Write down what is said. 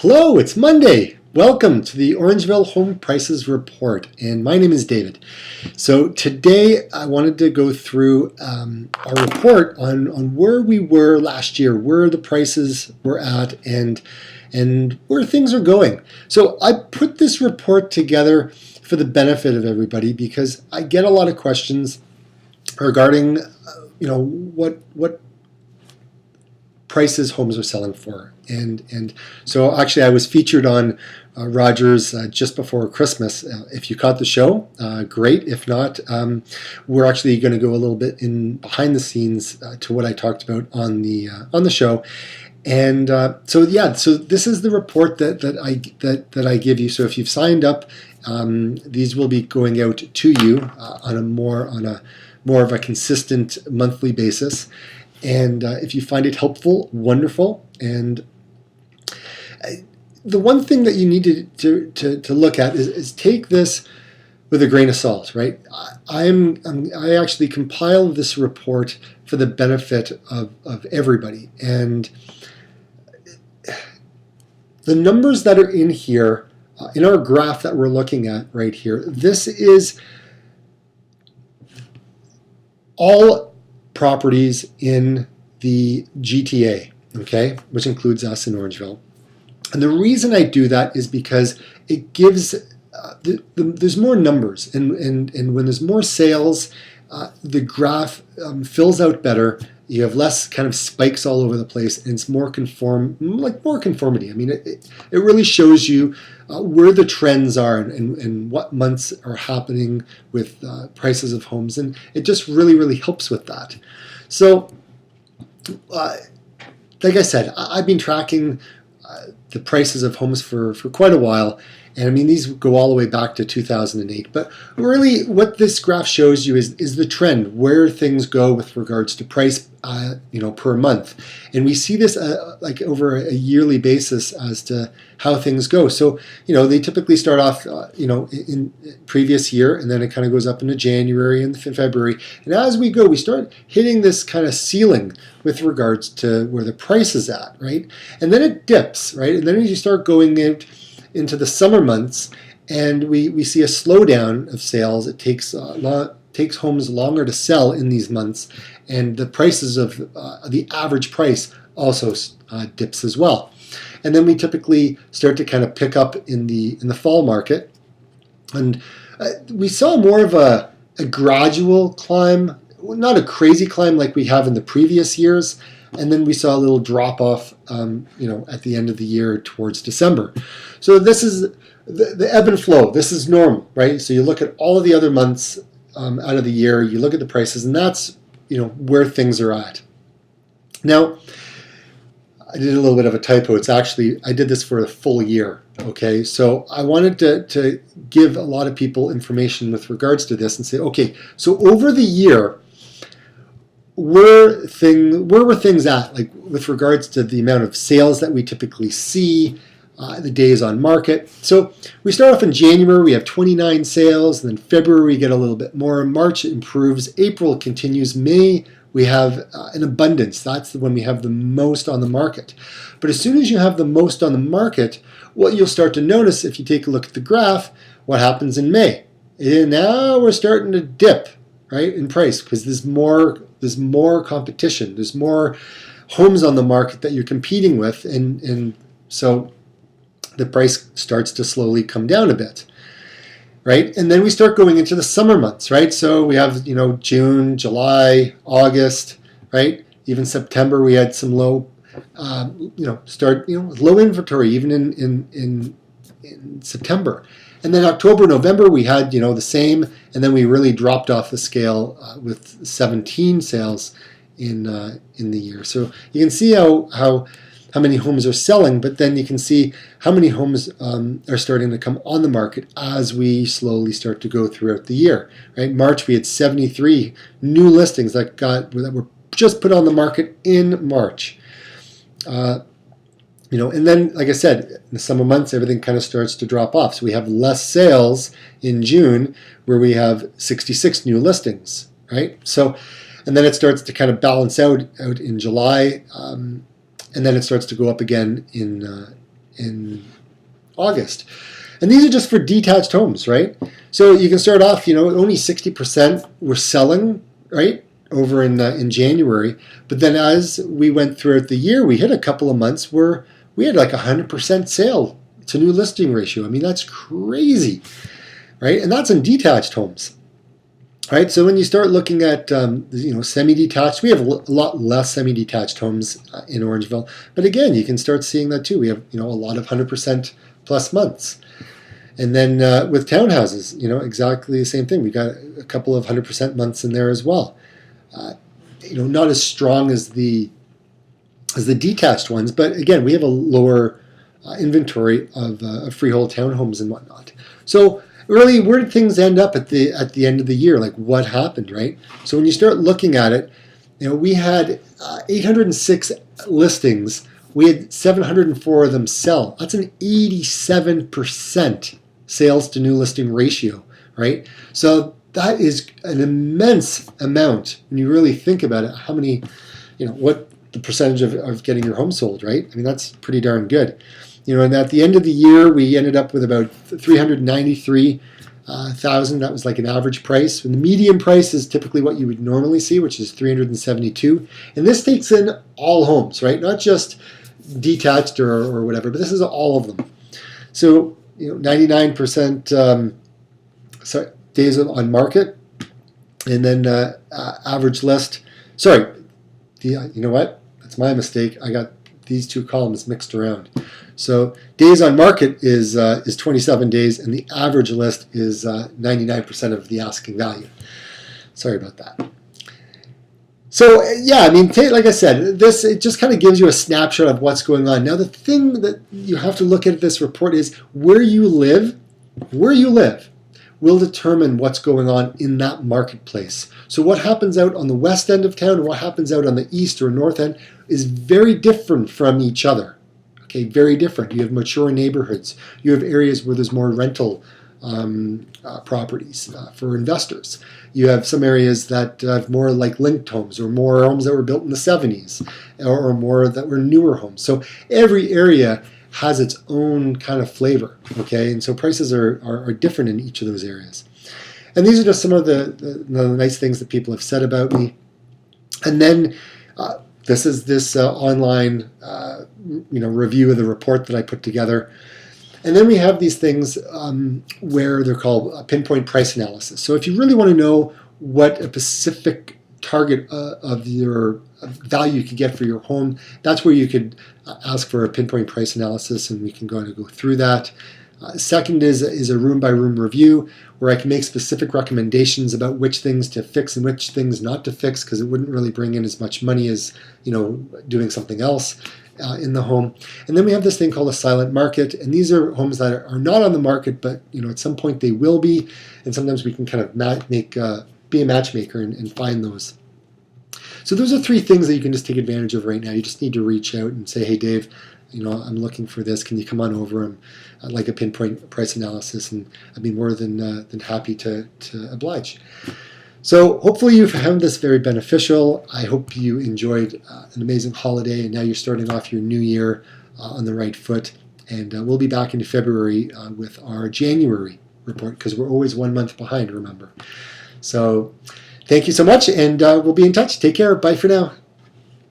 Hello, it's Monday. Welcome to the Orangeville Home Prices Report, and my name is David. So today I wanted to go through our report on where we were last year, where the prices were at, and where things are going. So I put this report together for the benefit of everybody because I get a lot of questions regarding, what prices homes are selling for. And so actually I was featured on Rogers just before Christmas. If you caught the show, great. If not, we're actually going to go a little bit in behind the scenes to what I talked about on the show. And so this is the report that I give you. So if you've signed up, these will be going out to you on a more of a consistent monthly basis. And if you find it helpful, wonderful. And the one thing that you need to look at is take this with a grain of salt, right? I actually compiled this report for the benefit of everybody. And the numbers that are in here, in our graph that we're looking at right here, this is all properties in the GTA, okay, which includes us in Orangeville. And the reason I do that is because it gives there's more numbers, and when there's more sales, the graph fills out better. You have less kind of spikes all over the place, and it's more more conformity. I mean, it really shows you where the trends are and what months are happening with prices of homes, and it just really helps with that. So, like I said, I've been tracking the prices of homes for quite a while. And I mean, these go all the way back to 2008. But really, what this graph shows you is the trend, where things go with regards to price, per month. And we see this like over a yearly basis as to how things go. So, they typically start off, in previous year, and then it kind of goes up into January and February. And as we go, we start hitting this kind of ceiling with regards to where the price is at, right? And then it dips, right? And then as you start going into the summer months, and we see a slowdown of sales. It takes homes longer to sell in these months, and the prices of the average price also dips as well. And then we typically start to kind of pick up in the fall market, and we saw more of a gradual climb, not a crazy climb like we have in the previous years. And then we saw a little drop off, at the end of the year towards December. So this is the ebb and flow. This is normal, right? So you look at all of the other months out of the year, you look at the prices, and that's, where things are at. Now, I did a little bit of a typo. It's actually, I did this for a full year, okay? So I wanted to give a lot of people information with regards to this and say, okay, so over the year, where were things at, like with regards to the amount of sales that we typically see, the days on market. So we start off in January, we have 29 sales, and then February we get a little bit more. March improves, April continues, May we have an abundance. That's when we have the most on the market. But as soon as you have the most on the market, what you'll start to notice if you take a look at the graph, what happens in May. And now we're starting to dip, right, in price, because there's more competition. There's more homes on the market that you're competing with, and so the price starts to slowly come down a bit, right? And then we start going into the summer months, right? So we have, June, July, August, right? Even September we had some low, low inventory even in September. And then October, November, we had, the same, and then we really dropped off the scale with 17 sales in the year. So you can see how many homes are selling, but then you can see how many homes are starting to come on the market as we slowly start to go throughout the year. Right? March, we had 73 new listings that were just put on the market in March. And then, like I said, in the summer months, everything kind of starts to drop off. So we have less sales in June, where we have 66 new listings, right? So, and then it starts to kind of balance out in July, and then it starts to go up again in in August. And these are just for detached homes, right? So you can start off, only 60% were selling, right, over in January. But then as we went throughout the year, we hit a couple of months where we had like 100% sale to new listing ratio. I mean, that's crazy, right? And that's in detached homes, right? So when you start looking at, semi-detached, we have a lot less semi-detached homes in Orangeville. But again, you can start seeing that too. We have, a lot of 100% plus months. And then with townhouses, exactly the same thing. We got a couple of 100% months in there as well. Not as strong as the detached ones, but again, we have a lower inventory of freehold townhomes and whatnot. So really, where did things end up at the end of the year? Like what happened, right? So when you start looking at it, we had 806 listings. We had 704 of them sell. That's an 87% sales to new listing ratio, right? So that is an immense amount when you really think about it. How many, what the percentage of getting your home sold, right? I mean, that's pretty darn good. And at the end of the year, we ended up with about 393,000. That was like an average price. And the median price is typically what you would normally see, which is 372. And this takes in all homes, right? Not just detached or whatever, but this is all of them. So 99% days on market, and then average list. Sorry, you know what? That's my mistake. I got these two columns mixed around. So days on market is 27 days, and the average list is 99% of the asking value. Sorry about that. So yeah, I mean, like I said, it just kind of gives you a snapshot of what's going on. Now, the thing that you have to look at this report is where you live will determine what's going on in that marketplace. So what happens out on the west end of town and what happens out on the east or north end is very different from each other. Okay, very different. You have mature neighborhoods. You have areas where there's more rental properties for investors. You have some areas that have more like linked homes or more homes that were built in the 70s or more that were newer homes. So every area has its own kind of flavor, okay? And so prices are different in each of those areas. And these are just some of the nice things that people have said about me. And then this is this online review of the report that I put together. And then we have these things where they're called pinpoint price analysis. So if you really want to know what a specific target of your value you could get for your home, that's where you could ask for a pinpoint price analysis, and we can go through that. Second is a room-by-room review, where I can make specific recommendations about which things to fix and which things not to fix, because it wouldn't really bring in as much money as doing something else in the home. And then we have this thing called a silent market, and these are homes that are not on the market, but at some point they will be, and sometimes we can kind of be a matchmaker and find those. So those are three things that you can just take advantage of right now. You just need to reach out and say, hey, Dave, I'm looking for this. Can you come on over? I'd like a pinpoint price analysis, and I'd be more than happy to oblige. So hopefully you found this very beneficial. I hope you enjoyed an amazing holiday, and now you're starting off your new year on the right foot. And we'll be back in February with our January report, because we're always 1 month behind, remember. So thank you so much, and we'll be in touch. Take care. Bye for now.